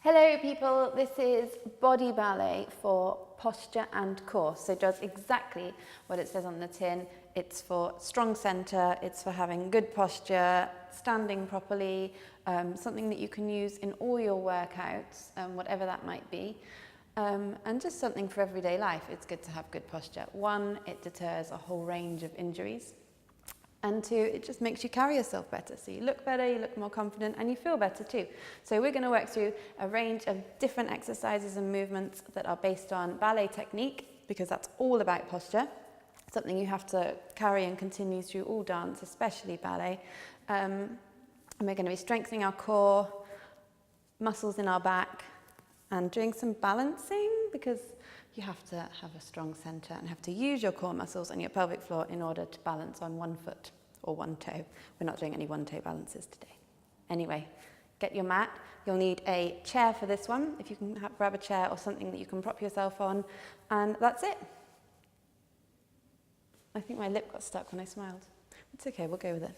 Hello people, this is Body Ballet for posture and core. So it does exactly what it says on the tin. It's for strong center, it's for having good posture, standing properly, something that you can use in all your workouts, whatever that might be. And just something for everyday life. It's good to have good posture. One, it deters a whole range of injuries. And two, it just makes you carry yourself better. So you look better, you look more confident, and you feel better too. So we're going to work through a range of different exercises and movements that are based on ballet technique, because that's all about posture. Something you have to carry and continue through all dance, especially ballet. And we're going to be strengthening our core, muscles in our back, and doing some balancing, because you have to have a strong center and have to use your core muscles and your pelvic floor in order to balance on one foot or one toe. We're not doing any one toe balances today. Anyway, get your mat. You'll need a chair for this one, if you can grab a chair or something that you can prop yourself on, and that's it. I think my lip got stuck when I smiled. It's okay, we'll go with it.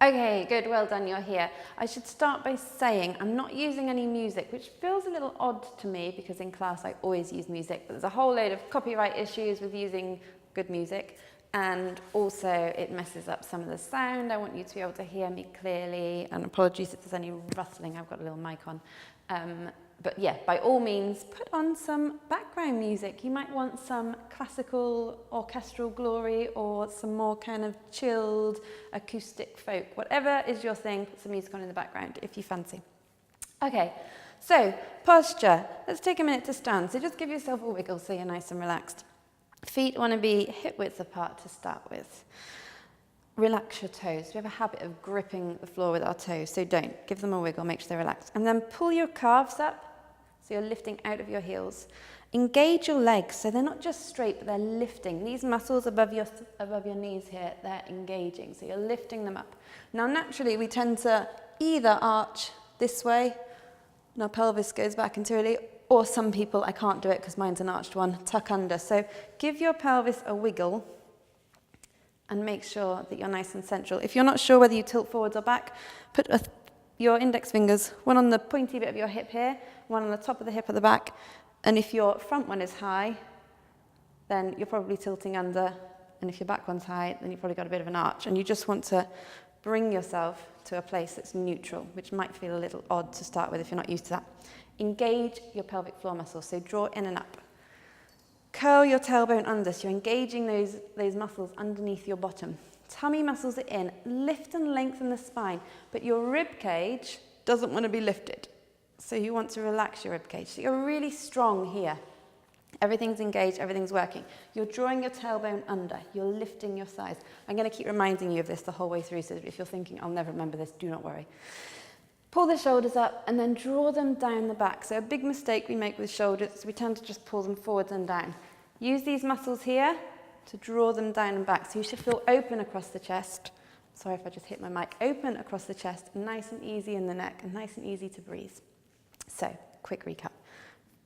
Okay, good, well done, you're here. I should start by saying I'm not using any music, which feels a little odd to me because in class I always use music, but there's a whole load of copyright issues with using good music, and also it messes up some of the sound. I want you to be able to hear me clearly, and apologies if there's any rustling, I've got a little mic on. But yeah, by all means, put on some background music. You might want some classical orchestral glory or some more kind of chilled acoustic folk. Whatever is your thing, put some music on in the background if you fancy. Okay, so posture. Let's take a minute to stand. So just give yourself a wiggle so you're nice and relaxed. Feet want to be hip width apart to start with. Relax your toes. We have a habit of gripping the floor with our toes, so don't. Give them a wiggle, make sure they're relaxed. And then pull your calves up, so you're lifting out of your heels. Engage your legs, so they're not just straight, but they're lifting. These muscles above your knees here, they're engaging, so you're lifting them up. Now naturally, we tend to either arch this way, and our pelvis goes back interiorly, or some people, I can't do it because mine's an arched one, tuck under. So give your pelvis a wiggle, and make sure that you're nice and central. If you're not sure whether you tilt forwards or back, put your index fingers, one on the pointy bit of your hip here, one on the top of the hip at the back, and if your front one is high, then you're probably tilting under, and if your back one's high, then you've probably got a bit of an arch, and you just want to bring yourself to a place that's neutral, which might feel a little odd to start with if you're not used to that. Engage your pelvic floor muscles, so draw in and up. Curl your tailbone under, so you're engaging those muscles underneath your bottom. Tummy muscles are in, lift and lengthen the spine, but your rib cage doesn't want to be lifted. So you want to relax your rib cage. So you're really strong here. Everything's engaged, everything's working. You're drawing your tailbone under, you're lifting your thighs. I'm going to keep reminding you of this the whole way through, so if you're thinking, I'll never remember this, do not worry. Pull the shoulders up and then draw them down the back. So a big mistake we make with shoulders, we tend to just pull them forwards and down. Use these muscles here to draw them down and back. So you should feel open across the chest. Sorry if I just hit my mic. Open across the chest, nice and easy in the neck, and nice and easy to breathe. So, quick recap.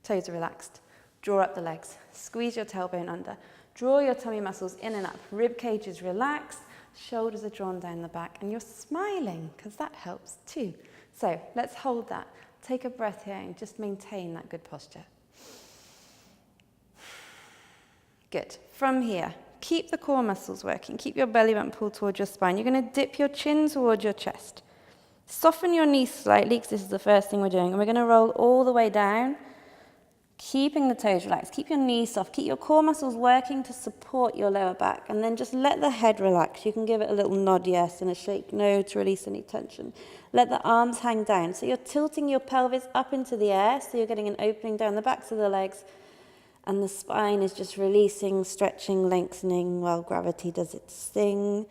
Toes are relaxed. Draw up the legs. Squeeze your tailbone under. Draw your tummy muscles in and up. Rib cage is relaxed. Shoulders are drawn down the back. And you're smiling, because that helps too. So, let's hold that. Take a breath here and just maintain that good posture. Good. From here, keep the core muscles working. Keep your belly button pulled towards your spine. You're going to dip your chin towards your chest. Soften your knees slightly, because this is the first thing we're doing. And we're going to roll all the way down, keeping the toes relaxed. Keep your knees soft. Keep your core muscles working to support your lower back. And then just let the head relax. You can give it a little nod yes and a shake no to release any tension. Let the arms hang down. So you're tilting your pelvis up into the air, so you're getting an opening down the backs of the legs. And the spine is just releasing, stretching, lengthening while gravity does its thing.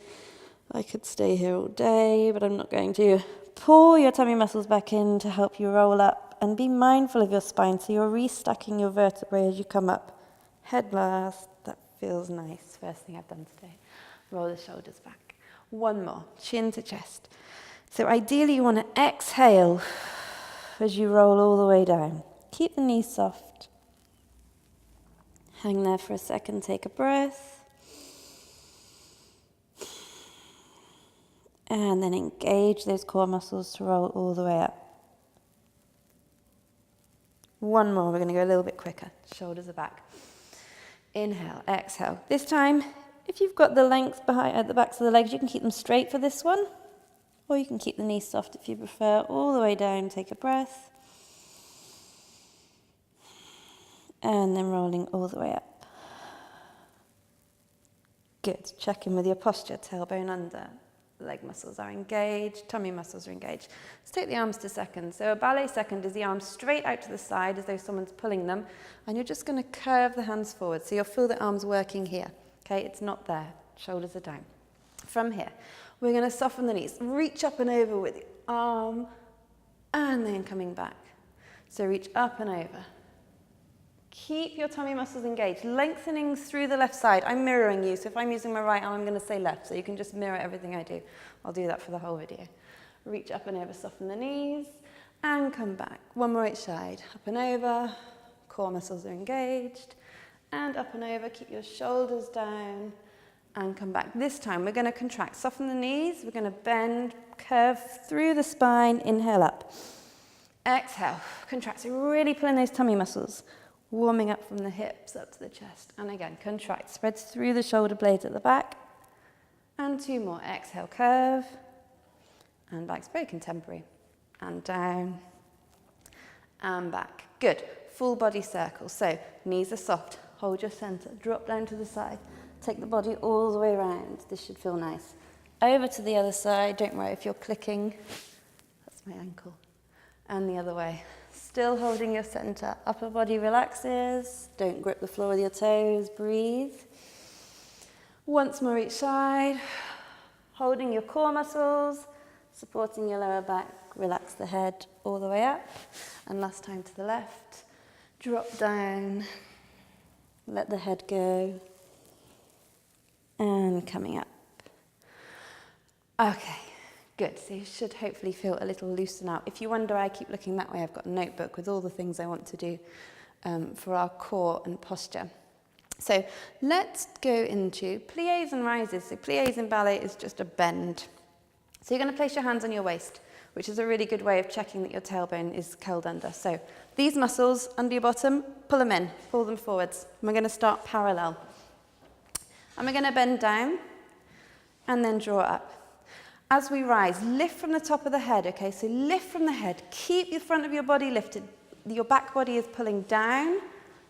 I could stay here all day, but I'm not going to. Pull your tummy muscles back in to help you roll up, and be mindful of your spine, so you're restacking your vertebrae as you come up. Head last. That feels nice. First thing I've done today. Roll the shoulders back. One more. Chin to chest. So ideally you want to exhale as you roll all the way down. Keep the knees soft. Hang there for a second, take a breath. And then engage those core muscles to roll all the way up. One more, we're going to go a little bit quicker. Shoulders are back. Inhale, exhale. This time, if you've got the length behind at the backs of the legs, you can keep them straight for this one. Or you can keep the knees soft if you prefer. All the way down, take a breath. And then rolling all the way up. Good. Check in with your posture. Tailbone under. Leg muscles are engaged. Tummy muscles are engaged. Let's take the arms to second. So a ballet second is the arms straight out to the side as though someone's pulling them. And you're just going to curve the hands forward. So you'll feel the arms working here. Okay, it's not there. Shoulders are down. From here, we're going to soften the knees. Reach up and over with the arm. And then coming back. So reach up and over. Keep your tummy muscles engaged, lengthening through the left side. I'm mirroring you, so if I'm using my right arm, I'm going to say left, so you can just mirror everything I do. I'll do that for the whole video. Reach up and over, soften the knees, and come back. One more each side. Up and over, core muscles are engaged, and up and over, keep your shoulders down, and come back. This time, we're going to contract. Soften the knees, we're going to bend, curve through the spine, inhale up. Exhale, contract, so really pulling those tummy muscles. Warming up from the hips up to the chest. And again, contract. Spreads through the shoulder blades at the back. And two more. Exhale, curve. And back. It's very contemporary. And down. And back. Good. Full body circle. So, knees are soft. Hold your center. Drop down to the side. Take the body all the way around. This should feel nice. Over to the other side. Don't worry if you're clicking. That's my ankle. And the other way. Still holding your center. Upper body relaxes. Don't grip the floor with your toes. Breathe. Once more each side. Holding your core muscles. Supporting your lower back. Relax the head all the way up. And last time to the left. Drop down. Let the head go. And coming up. Okay. Good, so you should hopefully feel a little looser now. If you wonder why I keep looking that way, I've got a notebook with all the things I want to do for our core and posture. So let's go into plies and rises. So plies in ballet is just a bend. So you're going to place your hands on your waist, which is a really good way of checking that your tailbone is curled under. So these muscles under your bottom, pull them in, pull them forwards. And we're going to start parallel. And we're going to bend down and then draw up. As we rise, lift from the top of the head, okay? So lift from the head. Keep the front of your body lifted. Your back body is pulling down,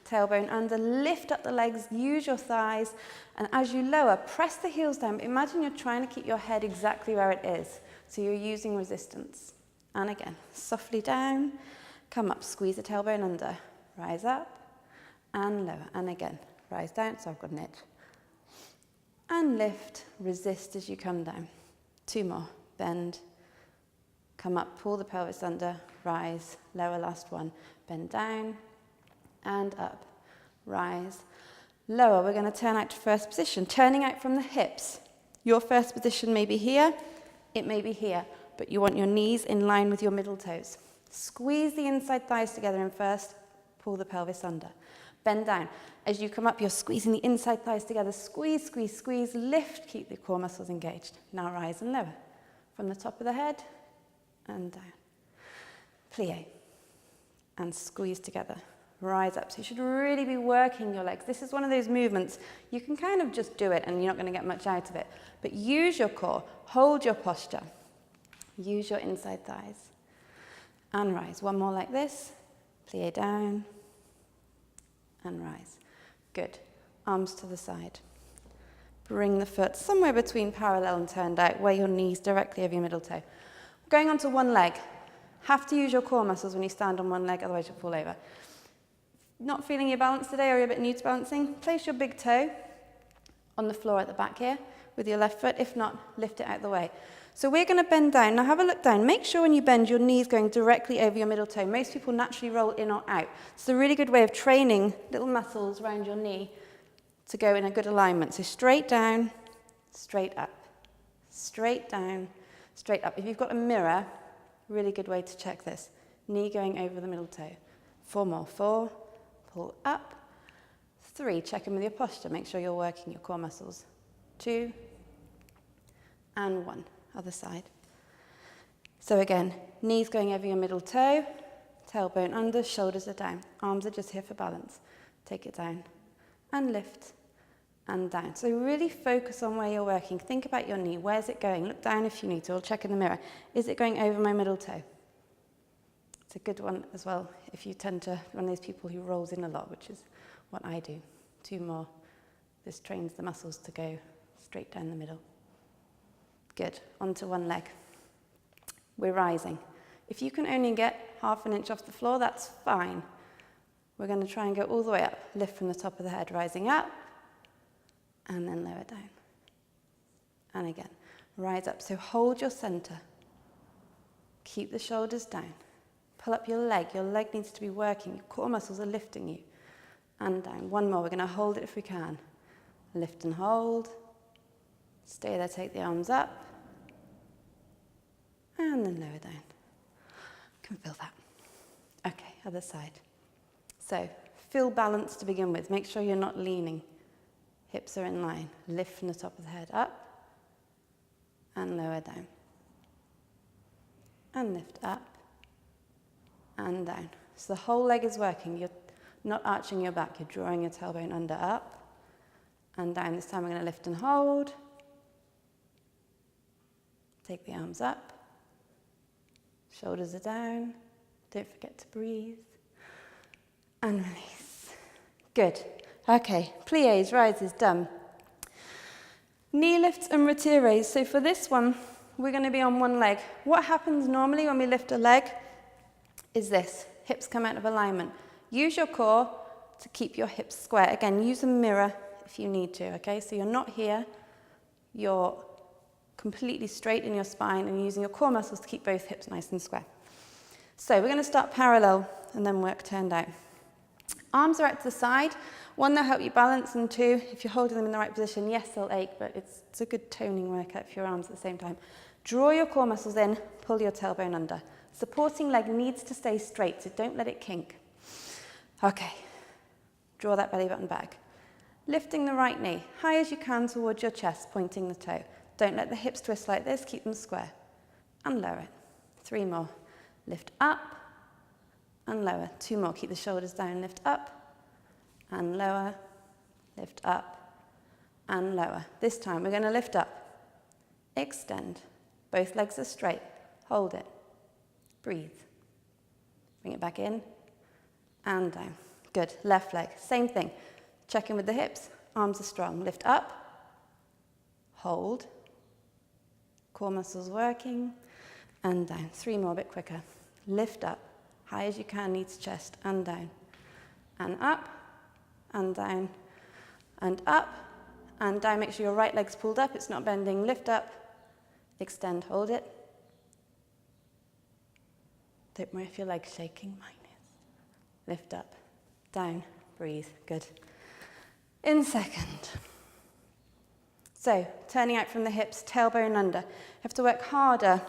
tailbone under. Lift up the legs, use your thighs. And as you lower, press the heels down. Imagine you're trying to keep your head exactly where it is. So you're using resistance. And again, softly down. Come up, squeeze the tailbone under. Rise up and lower. And again, rise down. So I've got an itch. And lift, resist as you come down. Two more. Bend, come up, pull the pelvis under, rise, lower, last one. Bend down and up, rise, lower. We're going to turn out to first position, turning out from the hips. Your first position may be here, it may be here, but you want your knees in line with your middle toes. Squeeze the inside thighs together in first, pull the pelvis under. Bend down. As you come up, you're squeezing the inside thighs together. Squeeze, squeeze, squeeze. Lift, keep the core muscles engaged. Now rise and lower. From the top of the head and down. Plie. And squeeze together. Rise up. So you should really be working your legs. This is one of those movements. You can kind of just do it and you're not going to get much out of it. But use your core. Hold your posture. Use your inside thighs. And rise. One more like this. Plie down. And rise. Good. Arms to the side. Bring the foot somewhere between parallel and turned out, where your knees directly over your middle toe. Going on to one leg. Have to use your core muscles when you stand on one leg, otherwise you'll fall over. Not feeling your balance today, or you're a bit new to balancing? Place your big toe on the floor at the back here with your left foot. If not, lift it out the way. So we're going to bend down. Now have a look down. Make sure when you bend, your knee's going directly over your middle toe. Most people naturally roll in or out. It's a really good way of training little muscles around your knee to go in a good alignment. So straight down, straight up. Straight down, straight up. If you've got a mirror, really good way to check this. Knee going over the middle toe. 4 more. 4, pull up. 3, check in with your posture. Make sure you're working your core muscles. 2, and 1. other side. So again, knees going over your middle toe, tailbone under, shoulders are down. Arms are just here for balance. Take it down and lift and down. So really focus on where you're working. Think about your knee. Where's it going? Look down if you need to, or check in the mirror. Is it going over my middle toe? It's a good one as well if you tend to be one of those people who rolls in a lot, which is what I do. 2 more. This trains the muscles to go straight down the middle. Good. Onto one leg. We're rising. If you can only get ½ an inch off the floor, that's fine. We're going to try and go all the way up. Lift from the top of the head, rising up, and then lower down. And again, rise up. So hold your center. Keep the shoulders down. Pull up your leg. Your leg needs to be working. Your core muscles are lifting you. And down. One more. We're going to hold it if we can. Lift and hold. Stay there. Take the arms up. And then lower down. Can feel that. Okay, other side. So, feel balance to begin with. Make sure you're not leaning. Hips are in line. Lift from the top of the head up and lower down. And lift up and down. So the whole leg is working. You're not arching your back. You're drawing your tailbone under, up and down. This time we're going to lift and hold. Take the arms up. Shoulders are down. Don't forget to breathe. And release. Good. Okay, plies, rises, done. Knee lifts and retires. So for this one, we're going to be on one leg. What happens normally when we lift a leg is this. Hips come out of alignment. Use your core to keep your hips square. Again, use a mirror if you need to, okay? So you're not here. You're completely straight in your spine and using your core muscles to keep both hips nice and square. So we're going to start parallel and then work turned out. Arms are out to the side. 1, they'll help you balance, and 2, if you're holding them in the right position, yes, they'll ache, but it's a good toning workout for your arms at the same time. Draw your core muscles in, pull your tailbone under. Supporting leg needs to stay straight, so don't let it kink. Okay, draw that belly button back. Lifting the right knee, high as you can towards your chest, pointing the toe. Don't let the hips twist like this, keep them square. And lower it. 3 more. Lift up and lower. 2 more, keep the shoulders down, lift up and lower, lift up and lower. This time we're going to lift up, extend. Both legs are straight. Hold it. Breathe. Bring it back in and down. Good. Left leg, same thing. Check in with the hips. Arms are strong. Lift up, hold. Core muscles working and down. 3 more, a bit quicker. Lift up, high as you can, knees to chest and down. And up and down and up and down. Make sure your right leg's pulled up, it's not bending. Lift up, extend, hold it. Don't worry if your leg's shaking, mine is. Lift up, down, breathe, good. In second. So, turning out from the hips, tailbone under. You have to work harder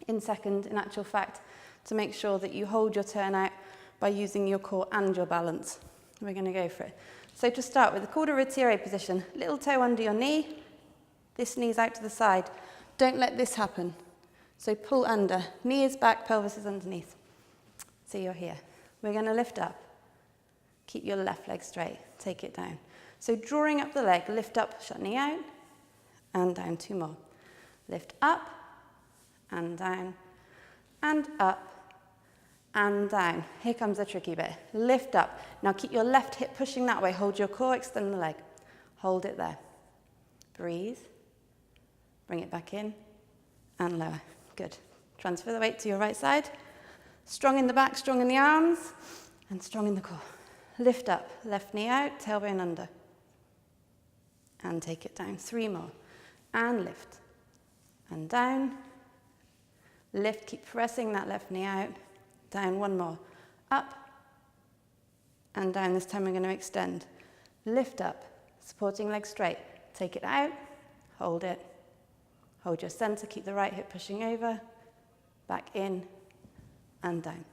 in second, in actual fact, to make sure that you hold your turn out by using your core and your balance. We're going to go for it. So to start with, the called a retire position. Little toe under your knee. This knee's out to the side. Don't let this happen. So pull under. Knee is back, pelvis is underneath. So you're here. We're going to lift up. Keep your left leg straight. Take it down. So drawing up the leg, lift up, shut knee out, and down. 2 more. Lift up, and down, and up, and down. Here comes the tricky bit. Lift up. Now keep your left hip pushing that way. Hold your core, extend the leg. Hold it there. Breathe. Bring it back in, and lower. Good. Transfer the weight to your right side. Strong in the back, strong in the arms, and strong in the core. Lift up. Left knee out, tailbone under. And take it down. 3 more. And lift. And down. Lift, keep pressing that left knee out. Down, 1 more. Up. And down. This time we're going to extend. Lift up. Supporting leg straight. Take it out. Hold it. Hold your center. Keep the right hip pushing over. Back in. And down.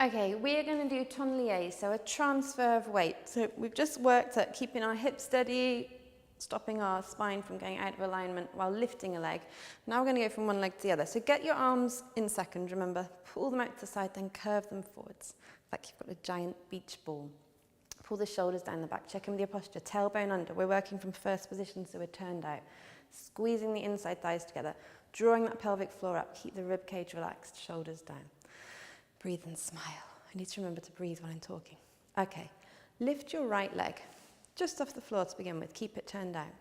Okay, we are going to do ton liés, so a transfer of weight. So we've just worked at keeping our hips steady, stopping our spine from going out of alignment while lifting a leg. Now we're going to go from one leg to the other. So get your arms in second, remember, pull them out to the side, then curve them forwards, like you've got a giant beach ball. Pull the shoulders down the back, check in with your posture, tailbone under. We're working from first position, so we're turned out. Squeezing the inside thighs together, drawing that pelvic floor up, keep the rib cage relaxed, shoulders down. Breathe and smile. I need to remember to breathe when I'm talking. Okay, lift your right leg just off the floor to begin with, keep it turned out.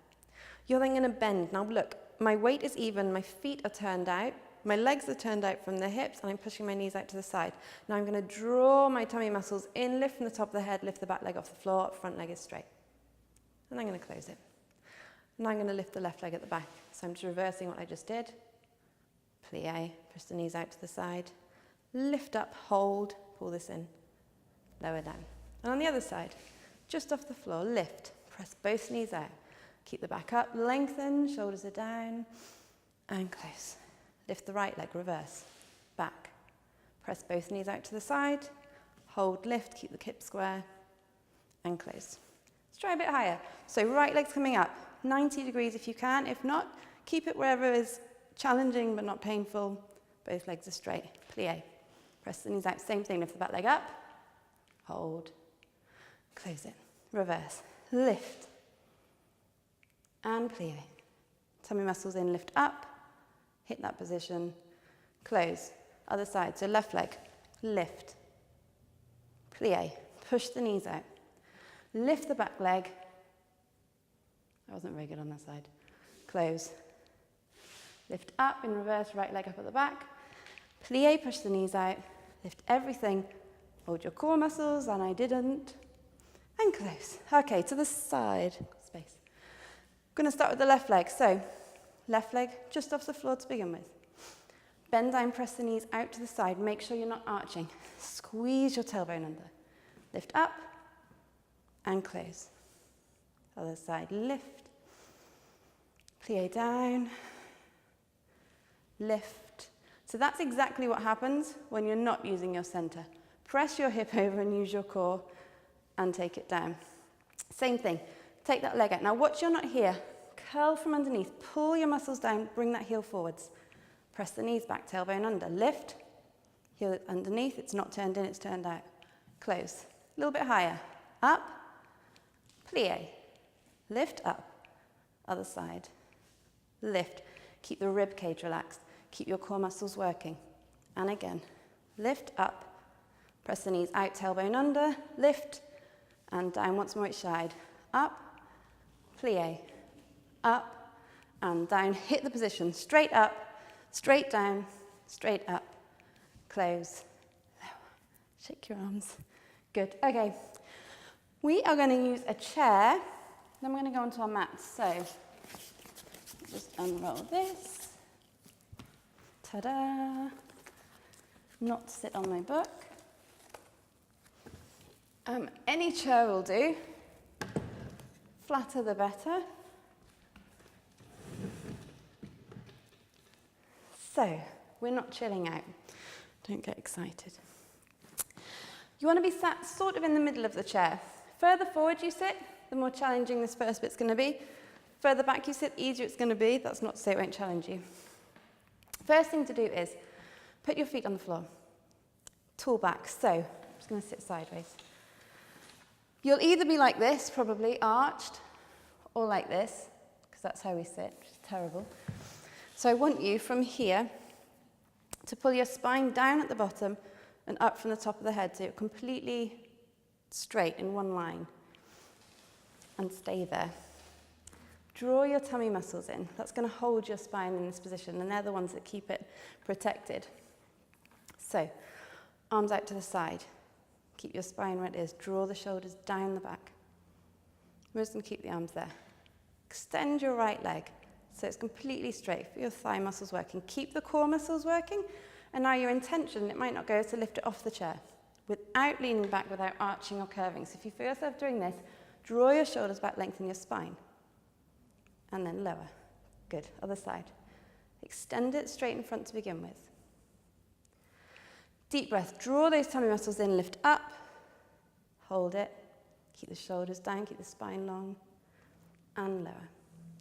You're then going to bend. Now look, my weight is even, my feet are turned out, my legs are turned out from the hips, and I'm pushing my knees out to the side. Now I'm going to draw my tummy muscles in, lift from the top of the head, lift the back leg off the floor, front leg is straight. And I'm going to close it. Now I'm going to lift the left leg at the back. So I'm just reversing what I just did. Plie, push the knees out to the side. Lift up, hold, pull this in, lower down. And on the other side, just off the floor, lift, press both knees out. Keep the back up, lengthen, shoulders are down, and close. Lift the right leg, reverse, back. Press both knees out to the side, hold, lift, keep the hip square, and close. Let's try a bit higher. So right leg's coming up, 90 degrees if you can. If not, keep it wherever is challenging but not painful. Both legs are straight. Plie. Press the knees out, same thing, lift the back leg up, hold, close it, reverse, lift, and plie. Tummy muscles in, lift up, hit that position, close. Other side, so left leg, lift, plie, push the knees out, lift the back leg. I wasn't very good on that side. Close. Lift up in reverse, right leg up at the back. Plie, push the knees out, lift everything, hold your core muscles, and I didn't, and close. Okay, to the side, space. I'm going to start with the left leg. So, left leg just off the floor to begin with. Bend down, press the knees out to the side, make sure you're not arching. Squeeze your tailbone under. Lift up, and close. Other side, lift, plie down, lift. So that's exactly what happens when you're not using your center. Press your hip over and use your core and take it down. Same thing, take that leg out. Now watch you're not here. Curl from underneath, pull your muscles down, bring that heel forwards. Press the knees back, tailbone under, lift, heel underneath, it's not turned in, it's turned out. Close, a little bit higher, up, plie, lift up, other side, lift. Keep the rib cage relaxed. Keep your core muscles working. And again, lift up, press the knees out, tailbone under, lift, and down once more each side. Up, plie, up, and down. Hit the position, straight up, straight down, straight up, close, lower. Shake your arms. Good, okay. We are going to use a chair, then we're going to go onto our mats. So, just unroll this. Ta-da! Not sit on my book. Any chair will do. Flatter the better. So, we're not chilling out. Don't get excited. You want to be sat sort of in the middle of the chair. Further forward you sit, the more challenging this first bit's going to be. Further back you sit, easier it's going to be. That's not to say it won't challenge you. First thing to do is put your feet on the floor. Tall back. So, I'm just going to sit sideways. You'll either be like this, probably arched, or like this, because that's how we sit, which is terrible. So I want you from here to pull your spine down at the bottom and up from the top of the head so you're completely straight in one line. And stay there. Draw your tummy muscles in. That's going to hold your spine in this position, and they're the ones that keep it protected. So, arms out to the side. Keep your spine where it is. Draw the shoulders down the back. We're just going to keep the arms there. Extend your right leg so it's completely straight. Feel your thigh muscles working. Keep the core muscles working. And now your intention, it might not go, is to lift it off the chair without leaning back, without arching or curving. So if you feel yourself doing this, draw your shoulders back, lengthen your spine. And then lower. Good. Other side. Extend it straight in front to begin with. Deep breath. Draw those tummy muscles in, lift up. Hold it. Keep the shoulders down, keep the spine long. and lower.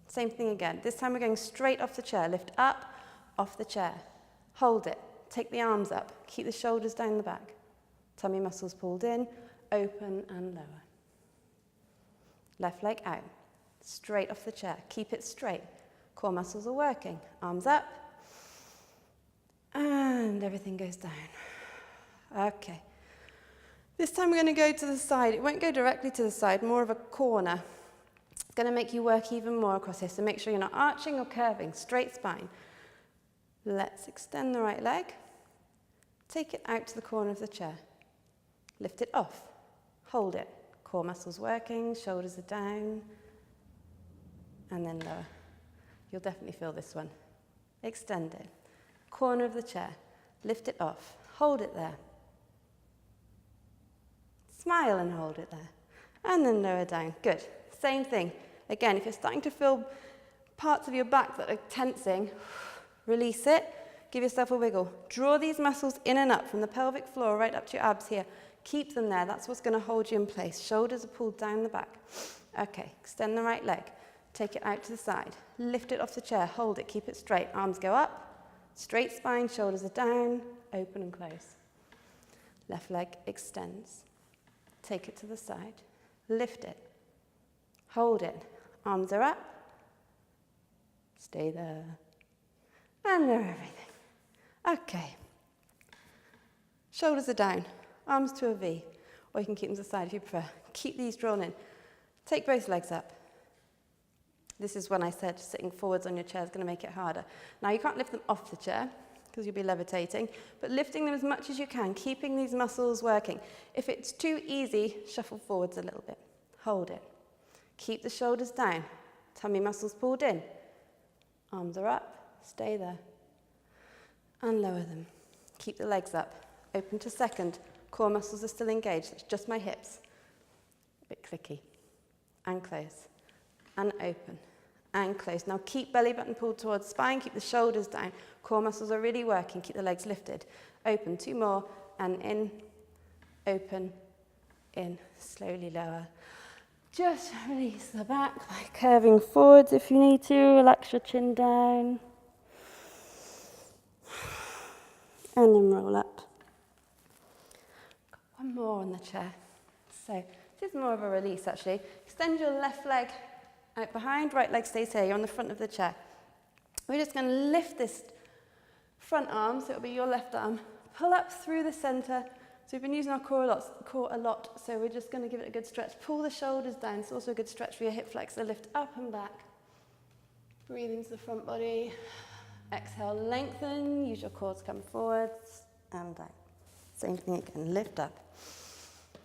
Same thing again. This time we're going straight off the chair. Lift up, off the chair. Hold it. Take the arms up. Keep the shoulders down the back. Tummy muscles pulled in, open and lower. Left leg out. Straight off the chair. Keep it straight. Core muscles are working. Arms up. And everything goes down. Okay. This time we're going to go to the side. It won't go directly to the side, more of a corner. It's going to make you work even more across here, so make sure you're not arching or curving. Straight spine. Let's extend the right leg. Take it out to the corner of the chair. Lift it off. Hold it. Core muscles working, shoulders are down. And then lower. You'll definitely feel this one. Extend it. Corner of the chair. Lift it off. Hold it there. Smile and hold it there. And then lower down. Good. Same thing. Again, if you're starting to feel parts of your back that are tensing, release it. Give yourself a wiggle. Draw these muscles in and up from the pelvic floor right up to your abs here. Keep them there. That's what's going to hold you in place. Shoulders are pulled down the back. Okay. Extend the right leg. Take it out to the side. Lift it off the chair. Hold it. Keep it straight. Arms go up. Straight spine. Shoulders are down. Open and close. Left leg extends. Take it to the side. Lift it. Hold it. Arms are up. Stay there. And lower everything. Okay. Shoulders are down. Arms to a V. Or you can keep them to the side if you prefer. Keep these drawn in. Take both legs up. This is when I said sitting forwards on your chair is going to make it harder. Now you can't lift them off the chair because you'll be levitating, but lifting them as much as you can, keeping these muscles working. If it's too easy, shuffle forwards a little bit. Hold it. Keep the shoulders down. Tummy muscles pulled in. Arms are up. Stay there. And lower them. Keep the legs up. Open to second. Core muscles are still engaged. It's just my hips. A bit clicky. And close. And open. And close. Now keep belly button pulled towards spine. Keep the shoulders down. Core muscles are really working. Keep the legs lifted. Open. 2 more. And in. Open. In. Slowly lower. Just release the back by curving forwards if you need to. Relax your chin down. And then roll up. Got one more on the chair. So this is more of a release actually. Extend your left leg out behind, right leg stays here. You're on the front of the chair. We're just going to lift this front arm, so it'll be your left arm. Pull up through the center. So we've been using our core a lot, so we're just going to give it a good stretch. Pull the shoulders down. It's also a good stretch for your hip flexor. Lift up and back. Breathe into the front body. Exhale, lengthen. Use your core to come forwards and down. Same thing again. Lift up.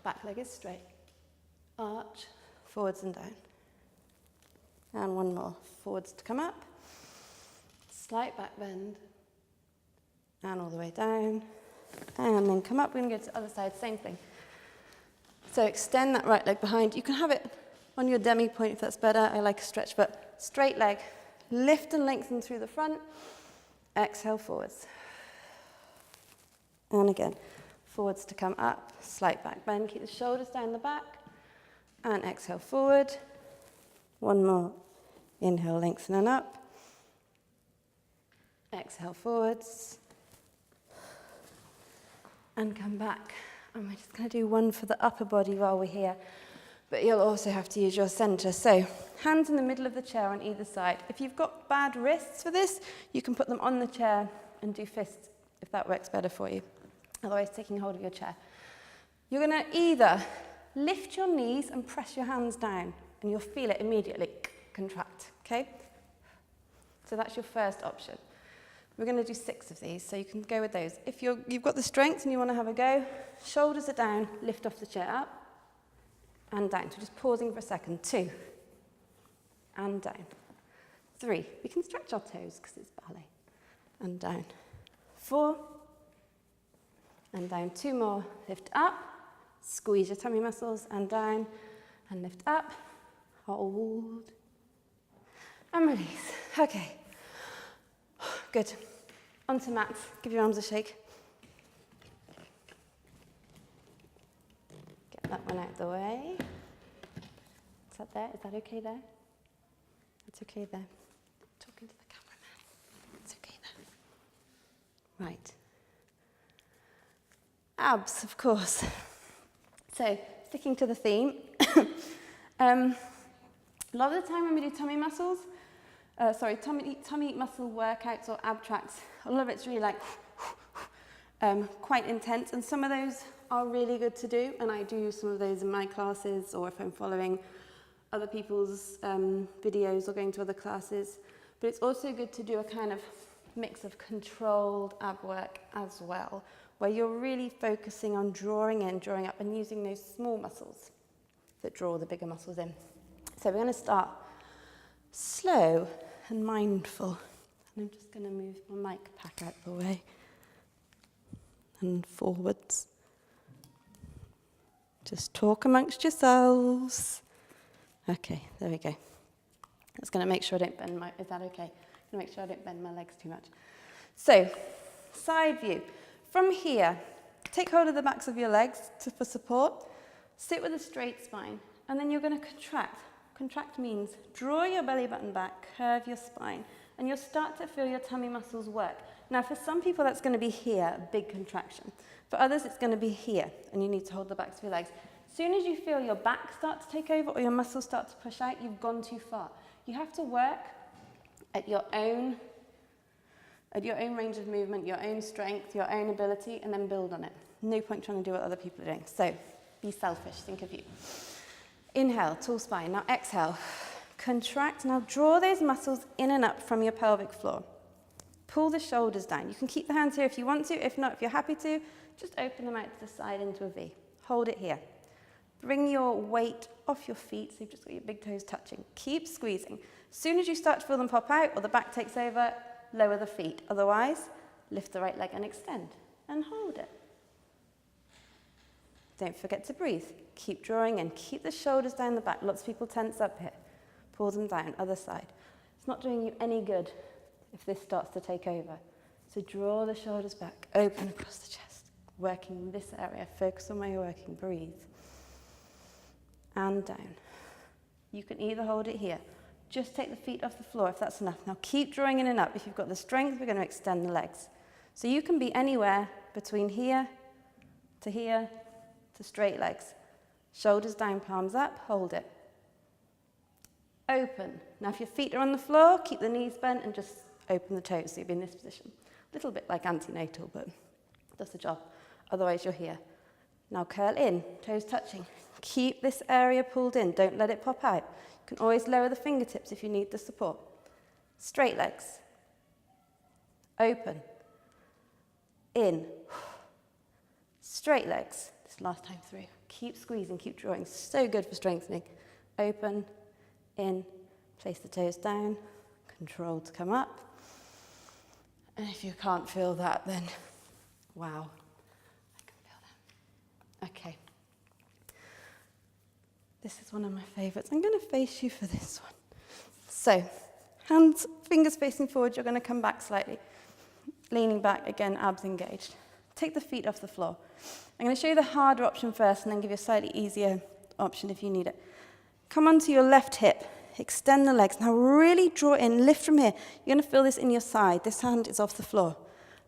Back leg is straight. Arch. Forwards and down. And one more. Forwards to come up. Slight back bend. And all the way down. And then come up. We're going to go to the other side. Same thing. So extend that right leg behind. You can have it on your demi point if that's better. I like a stretch, but straight leg. Lift and lengthen through the front. Exhale forwards. And again, forwards to come up. Slight back bend. Keep the shoulders down the back. And exhale forward. One more. Inhale, lengthen and up. Exhale forwards. And come back. And we're just going to do one for the upper body while we're here. But you'll also have to use your center. So hands in the middle of the chair on either side. If you've got bad wrists for this, you can put them on the chair and do fists if that works better for you. Otherwise, taking hold of your chair. You're going to either lift your knees and press your hands down, and you'll feel it immediately contract, okay? So that's your first option. We're going to do 6 of these, so you can go with those. If you've got the strength and you want to have a go, shoulders are down, lift off the chair up, and down. So just pausing for a second. 2, and down. 3, we can stretch our toes because it's ballet, and down. 4, and down. 2 more, lift up, squeeze your tummy muscles, and down, and lift up, hold, and release. Okay. Good. Onto mats. Give your arms a shake. Get that one out of the way. Is that there? Is that okay there? It's okay there. Talking to the cameraman. It's okay there. Right. Abs, of course. So, sticking to the theme. A lot of the time when we do tummy muscles, tummy muscle workouts or ab tracks, a lot of it's really like quite intense, and some of those are really good to do, and I do some of those in my classes, or if I'm following other people's videos or going to other classes. But it's also good to do a kind of mix of controlled ab work as well, where you're really focusing on drawing in, drawing up, and using those small muscles that draw the bigger muscles in. So we're going to start slow and mindful. And I'm just going to move my mic pack out the way and forwards. Just talk amongst yourselves. Okay, there we go. That's going to make sure I don't bend my, is that okay? I'm going to make sure I don't bend my legs too much. So, side view. From here, take hold of the backs of your legs for support. Sit with a straight spine, and then you're going to contract. Contract means draw your belly button back, curve your spine, and you'll start to feel your tummy muscles work. Now, for some people, that's going to be here, a big contraction. For others, it's going to be here, and you need to hold the backs of your legs. As soon as you feel your back start to take over or your muscles start to push out, you've gone too far. You have to work at your own range of movement, your own strength, your own ability, and then build on it. No point trying to do what other people are doing. So, be selfish, think of you. Inhale, tall spine. Now exhale, contract. Now draw those muscles in and up from your pelvic floor. Pull the shoulders down. You can keep the hands here if you want to. If not, if you're happy to, just open them out to the side into a V. Hold it here. Bring your weight off your feet, so you've just got your big toes touching. Keep squeezing. As soon as you start to feel them pop out or the back takes over, lower the feet. Otherwise, lift the right leg and extend. And hold it. Don't forget to breathe. Keep drawing in. Keep the shoulders down the back. Lots of people tense up here. Pull them down. Other side. It's not doing you any good if this starts to take over. So draw the shoulders back. Open across the chest. Working this area. Focus on where you're working. Breathe. And down. You can either hold it here. Just take the feet off the floor if that's enough. Now keep drawing in and up. If you've got the strength, we're going to extend the legs. So you can be anywhere between here to straight legs. Shoulders down, palms up, hold it. Open. Now if your feet are on the floor, keep the knees bent and just open the toes. So you'll be in this position. A little bit like antenatal, but does the job. Otherwise you're here. Now curl in, toes touching. Keep this area pulled in. Don't let it pop out. You can always lower the fingertips if you need the support. Straight legs. Open. In. Straight legs. This last time through. Keep squeezing, keep drawing. So good for strengthening. Open. In. Place the toes down. Control to come up. And if you can't feel that, then wow. I can feel that. Okay. This is one of my favourites. I'm going to face you for this one. So, hands, fingers facing forward. You're going to come back slightly. Leaning back, again, abs engaged. Take the feet off the floor. I'm going to show you the harder option first and then give you a slightly easier option if you need it. Come onto your left hip. Extend the legs. Now really draw in. Lift from here. You're going to feel this in your side. This hand is off the floor.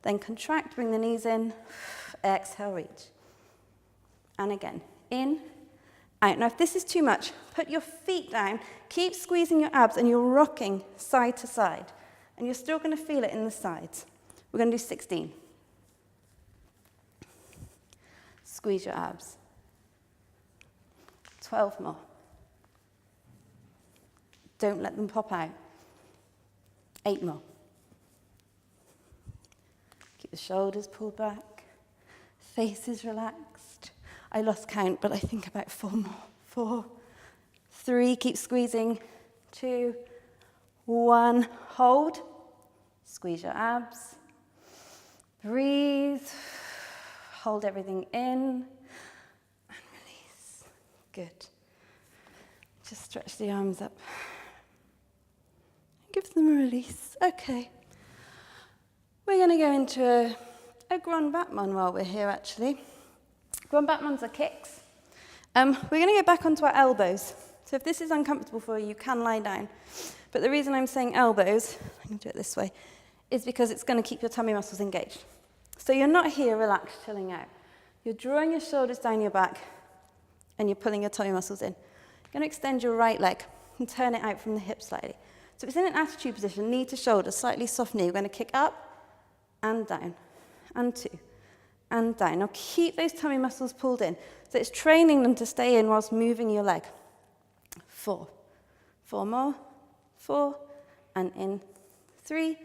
Then contract. Bring the knees in. Exhale, reach. And again. In. Out. Now if this is too much, put your feet down. Keep squeezing your abs and you're rocking side to side. And you're still going to feel it in the sides. We're going to do 16. Squeeze your abs. 12 more. Don't let them pop out. 8 more. Keep the shoulders pulled back. Face is relaxed. I lost count, but I think about 4 more. 4, 3, keep squeezing. 2, 1, hold. Squeeze your abs. Breathe. Hold everything in. And release. Good. Just stretch the arms up. Give them a release. Okay. We're going to go into a grand battement while we're here, actually. Grand battements are kicks. We're going to go back onto our elbows. So if this is uncomfortable for you, you can lie down. But the reason I'm saying elbows, I'm going to do it this way, is because it's going to keep your tummy muscles engaged. So you're not here relaxed, chilling out. You're drawing your shoulders down your back and you're pulling your tummy muscles in. You're going to extend your right leg and turn it out from the hip slightly. So it's in an attitude position, knee to shoulder, slightly soft knee. We're going to kick up and down, and 2, and down. Now keep those tummy muscles pulled in. So it's training them to stay in whilst moving your leg. 4, 4 more, 4, and in, 3,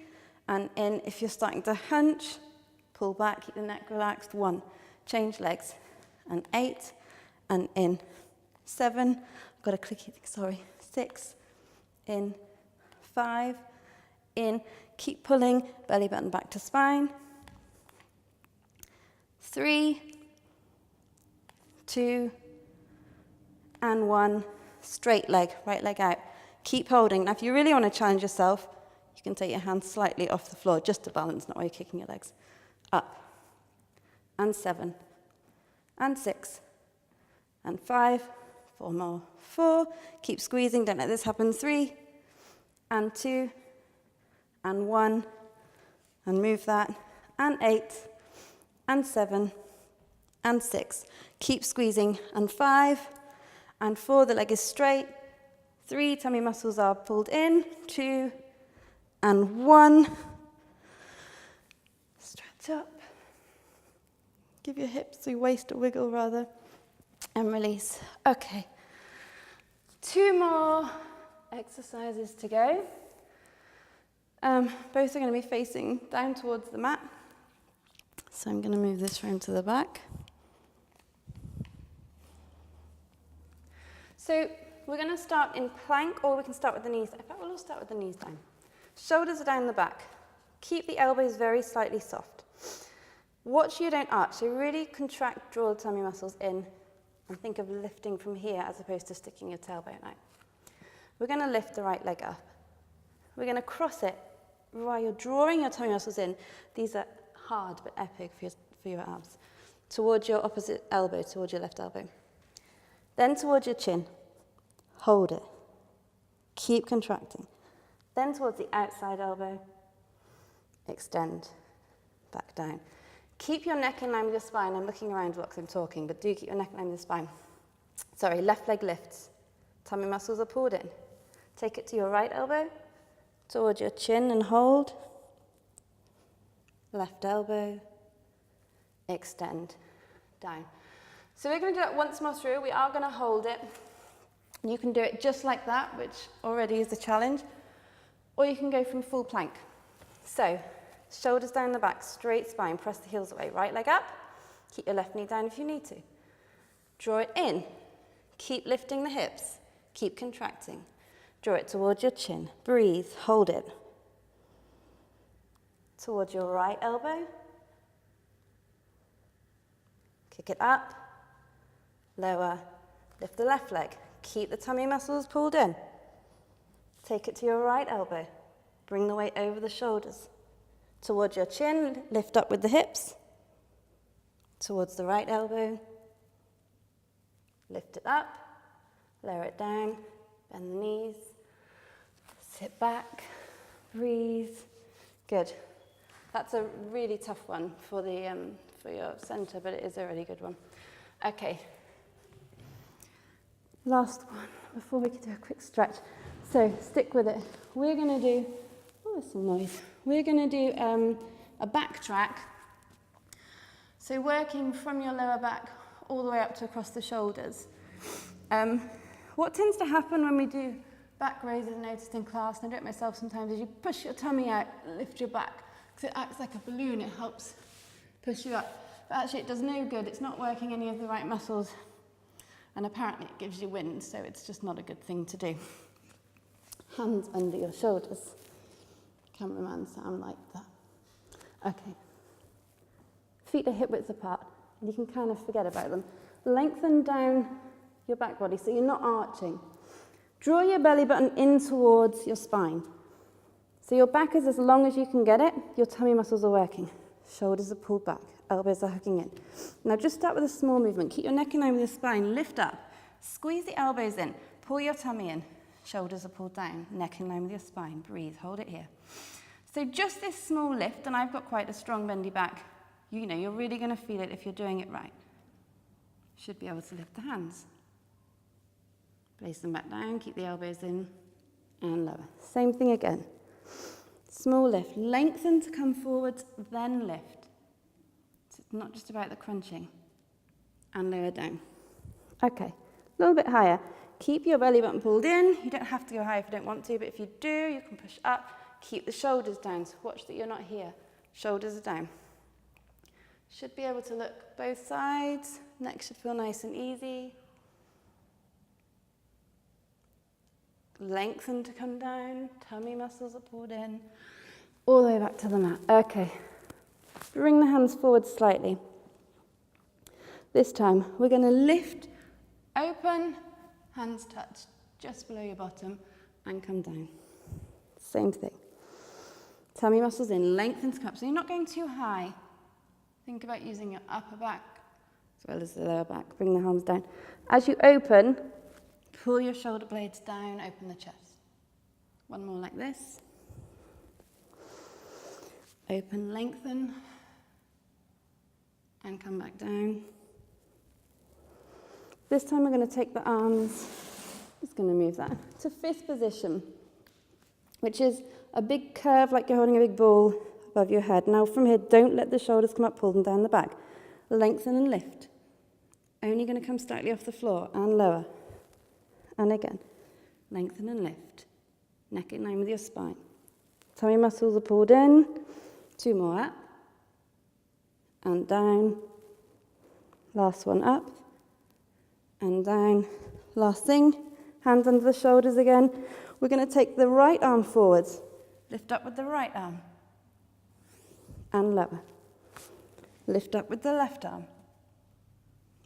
and in. If you're starting to hunch, pull back, keep the neck relaxed. 1, change legs, and 8, and in. 7, I've got a clicky thing, sorry. 6, in, 5, in. Keep pulling, belly button back to spine. 3, 2, and 1. Straight leg, right leg out. Keep holding. Now, if you really want to challenge yourself, you can take your hands slightly off the floor just to balance, not while you're kicking your legs. Up, and 7, and 6, and 5, 4 more, 4. Keep squeezing, don't let this happen. 3, and 2, and 1, and move that, and 8, and 7, and 6. Keep squeezing, and 5, and 4, the leg is straight. 3, tummy muscles are pulled in. 2, and 1. Stretch up. Give your hips, your waist a wiggle rather, and release. Okay. 2 more exercises to go. Both are going to be facing down towards the mat. So I'm going to move this round to the back. So we're going to start in plank, or we can start with the knees. In fact, we'll start with the knees down. Shoulders are down the back. Keep the elbows very slightly soft. Watch you don't arch. So really contract, draw the tummy muscles in, and think of lifting from here as opposed to sticking your tailbone out. We're going to lift the right leg up. We're going to cross it while you're drawing your tummy muscles in. These are hard but epic for your abs. Towards your opposite elbow, towards your left elbow. Then towards your chin. Hold it. Keep contracting. Then towards the outside elbow. Extend. Back down. Keep your neck in line with your spine. I'm looking around while I'm talking, but do keep your neck in line with the spine. Sorry, left leg lifts. Tummy muscles are pulled in. Take it to your right elbow. Towards your chin and hold. Left elbow. Extend. Down. So we're going to do that once more through. We are going to hold it. You can do it just like that, which already is a challenge, or you can go from full plank. So, shoulders down the back, straight spine, press the heels away, right leg up, keep your left knee down if you need to. Draw it in, keep lifting the hips, keep contracting. Draw it towards your chin, breathe, hold it. Towards your right elbow, kick it up, lower, lift the left leg. Keep the tummy muscles pulled in. Take it to your right elbow. Bring the weight over the shoulders. Towards your chin, lift up with the hips. Towards the right elbow. Lift it up. Lower it down. Bend the knees. Sit back. Breathe. Good. That's a really tough one for your center, but it is a really good one. Okay. Last one, before we can do a quick stretch. So stick with it. We're going to do, oh, there's some noise. We're going to do a back track. So working from your lower back all the way up to across the shoulders. What tends to happen when we do back raises, noticed in class, and I do it myself sometimes, is you push your tummy out, lift your back, because it acts like a balloon, it helps push you up. But actually it does no good, it's not working any of the right muscles. And apparently it gives you wind, so it's just not a good thing to do. Hands under your shoulders. Cameraman Sam like that. Okay. Feet are hip width apart, and you can kind of forget about them. Lengthen down your back body so you're not arching. Draw your belly button in towards your spine. So your back is as long as you can get it, your tummy muscles are working. Shoulders are pulled back, elbows are hooking in. Now just start with a small movement. Keep your neck in line with your spine, lift up, squeeze the elbows in, pull your tummy in. Shoulders are pulled down, neck in line with your spine. Breathe, hold it here. So just this small lift, and I've got quite a strong bendy back. You know, you're really going to feel it if you're doing it right. Should be able to lift the hands. Place them back down, keep the elbows in, and lower. Same thing again. Small lift, lengthen to come forwards, then lift. So it's not just about the crunching. And lower down. Okay, a little bit higher. Keep your belly button pulled in. You don't have to go high if you don't want to, but if you do, you can push up. Keep the shoulders down, so watch that you're not here. Shoulders are down. Should be able to look both sides. Neck should feel nice and easy. Lengthen to come down. Tummy muscles are pulled in. All the way back to the mat. Okay. Bring the hands forward slightly. This time, we're going to lift, open, hands touch just below your bottom, and come down. Same thing. Tummy muscles in, lengthen to come up. So you're not going too high. Think about using your upper back as well as the lower back. Bring the arms down. As you open, pull your shoulder blades down, open the chest. One more like this. Open, lengthen, and come back down. This time we're going to take the arms, just going to move that, to fist position, which is a big curve like you're holding a big ball above your head. Now from here, don't let the shoulders come up, pull them down the back. Lengthen and lift. Only going to come slightly off the floor and lower. And again, lengthen and lift. Neck in line with your spine. Tummy muscles are pulled in. 2 more up. And down. Last one up. And down. Last thing, hands under the shoulders again. We're going to take the right arm forwards. Lift up with the right arm. And lower. Lift up with the left arm.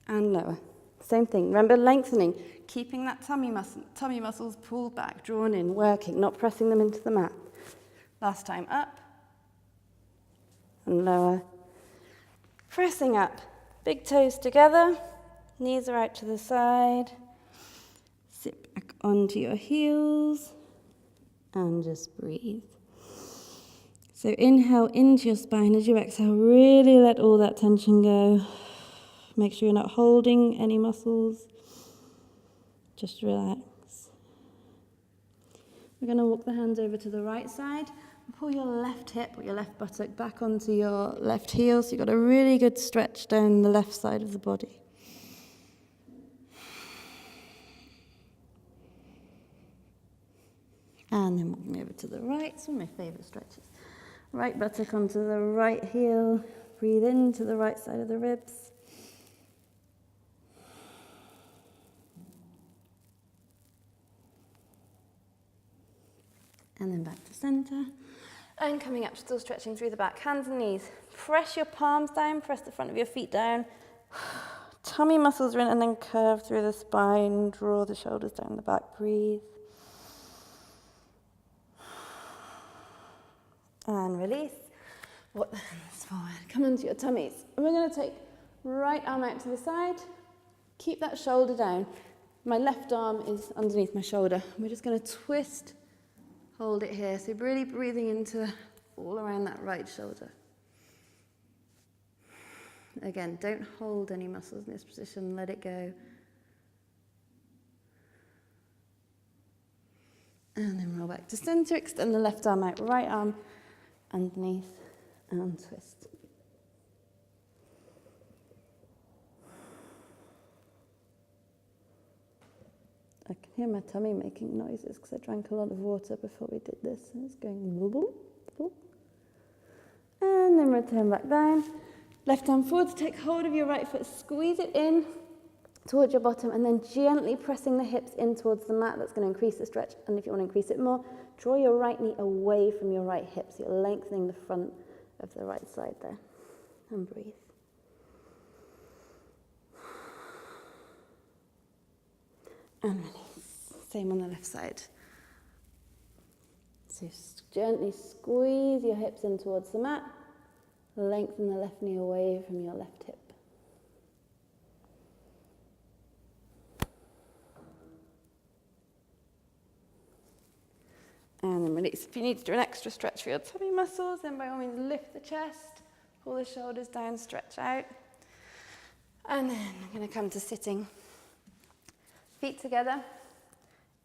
And lower. Same thing. Remember lengthening, keeping that tummy muscles pulled back, drawn in, working, not pressing them into the mat. Last time up. And lower. Pressing up. Big toes together. Knees are out to the side. Sit back onto your heels. And just breathe. So inhale into your spine. As you exhale, really let all that tension go. Make sure you're not holding any muscles. Just relax. We're going to walk the hands over to the right side. And pull your left hip or your left buttock back onto your left heel. So you've got a really good stretch down the left side of the body. And then walking over to the right. It's one of my favourite stretches. Right buttock onto the right heel. Breathe into the right side of the ribs. And then back to center. And coming up, still stretching through the back, hands and knees. Press your palms down, press the front of your feet down. Tummy muscles are in and then curve through the spine. Draw the shoulders down the back, breathe. And release. Walk the hands forward. Come onto your tummies. And we're going to take right arm out to the side. Keep that shoulder down. My left arm is underneath my shoulder. We're just going to twist. Hold it here. So really breathing into all around that right shoulder. Again, don't hold any muscles in this position. Let it go. And then roll back to center. Extend the left arm out. Right arm underneath and twist. I can hear my tummy making noises because I drank a lot of water before we did this. And it's going bubble, bubble. And then return back down. Left arm forward to take hold of your right foot. Squeeze it in towards your bottom and then gently pressing the hips in towards the mat. That's going to increase the stretch. And if you want to increase it more, draw your right knee away from your right hip. So you're lengthening the front of the right side there. And breathe. And release. Same on the left side. So gently squeeze your hips in towards the mat. Lengthen the left knee away from your left hip. And then release. If you need to do an extra stretch for your tummy muscles, then by all means lift the chest, pull the shoulders down, stretch out. And then I'm going to come to sitting. Feet together,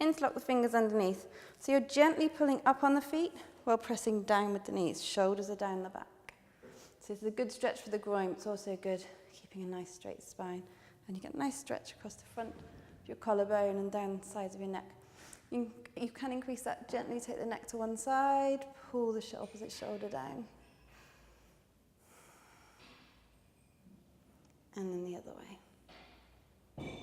interlock the fingers underneath. So you're gently pulling up on the feet while pressing down with the knees. Shoulders are down the back. So this is a good stretch for the groin. It's also good keeping a nice straight spine. And you get a nice stretch across the front of your collarbone and down the sides of your neck. You can increase that gently. Take the neck to one side, pull the opposite shoulder down. And then the other way.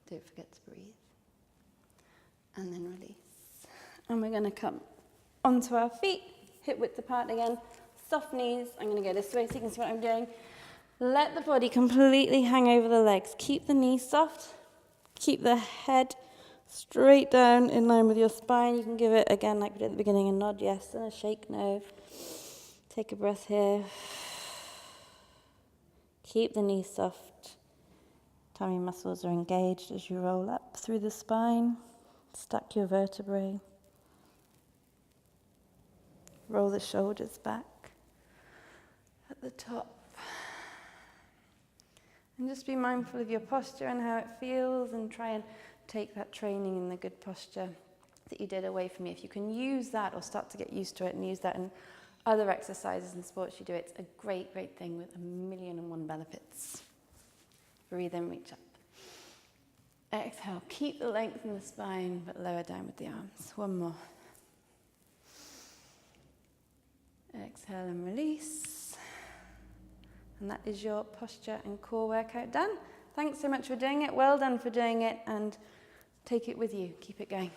Don't forget to breathe. And then release. And we're going to come onto our feet, hip width apart again, soft knees. I'm going to go this way so you can see what I'm doing. Let the body completely hang over the legs. Keep the knees soft. Keep the head straight down in line with your spine. You can give it, again, like we did at the beginning, a nod yes and a shake no. Take a breath here. Keep the knees soft. Tummy muscles are engaged as you roll up through the spine. Stack your vertebrae. Roll the shoulders back at the top. And just be mindful of your posture and how it feels, and try and take that training in the good posture that you did away from you. If you can use that or start to get used to it and use that in other exercises and sports you do, it's a great, great thing with 1,000,001 benefits. Breathe in, reach up. Exhale, keep the length in the spine, but lower down with the arms. One more. Exhale and release. And that is your posture and core workout done. Thanks so much for doing it. Well done for doing it, and take it with you. Keep it going.